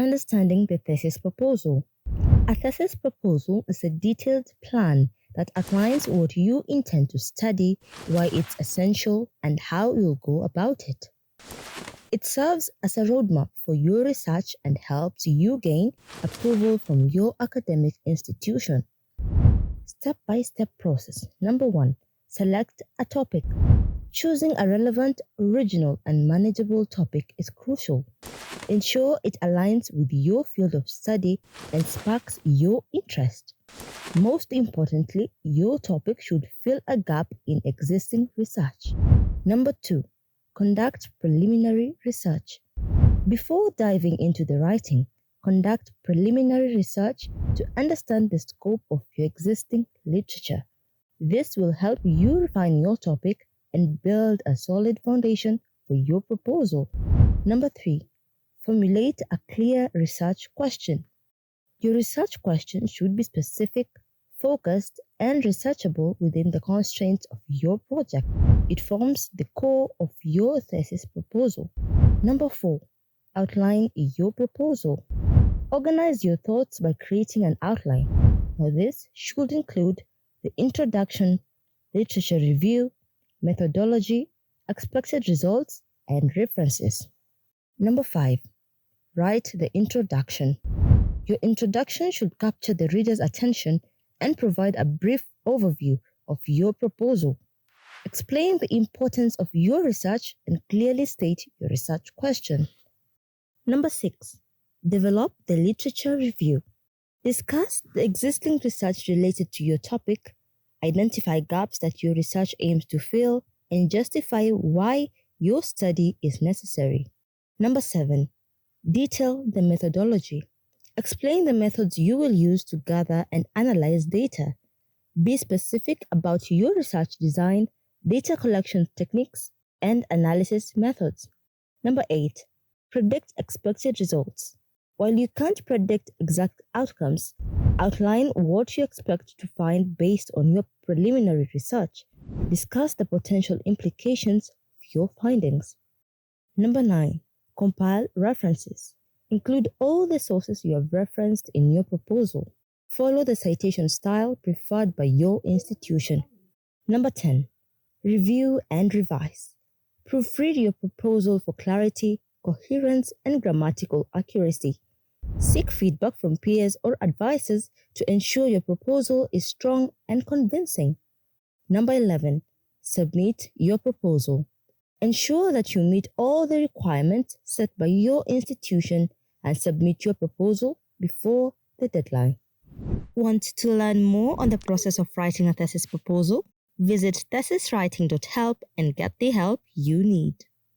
Understanding the thesis proposal. A thesis proposal is a detailed plan that outlines what you intend to study, why it's essential, and how you'll go about it. It serves as a roadmap for your research and helps you gain approval from your academic institution. Step-by-step process. Number 1. Select a topic. Choosing a relevant, original, and manageable topic is crucial. Ensure it aligns with your field of study and sparks your interest. Most importantly, your topic should fill a gap in existing research. Number 2. Conduct preliminary research. Before diving into the writing, conduct preliminary research to understand the scope of your existing literature. This will help you refine your topic and build a solid foundation for your proposal. Number 3. Formulate a clear research question. Your research question should be specific, focused, and researchable within the constraints of your project. It forms the core of your thesis proposal. Number 4. Outline your proposal. Organize your thoughts by creating an outline. Now, this should include the introduction, literature review, methodology, expected results, and references. Number 5. Write the introduction. Your introduction should capture the reader's attention and provide a brief overview of your proposal. Explain the importance of your research and clearly state your research question. Number 6. Develop the literature review. Discuss the existing research related to your topic, identify gaps that your research aims to fill, and justify why your study is necessary. Number 7. Detail the methodology. Explain the methods you will use to gather and analyze data. Be specific about your research design, data collection techniques, and analysis methods. Number 8. Predict expected results. While you can't predict exact outcomes, outline what you expect to find based on your preliminary research. Discuss the potential implications of your findings. Number 9. Compile references. Include all the sources you have referenced in your proposal. Follow the citation style preferred by your institution. Number 10. Review and revise. Proofread your proposal for clarity, coherence, and grammatical accuracy. Seek feedback from peers or advisors to ensure your proposal is strong and convincing. Number 11. Submit your proposal. Ensure that you meet all the requirements set by your institution and submit your proposal before the deadline. Want to learn more on the process of writing a thesis proposal? Visit thesiswriting.help and get the help you need.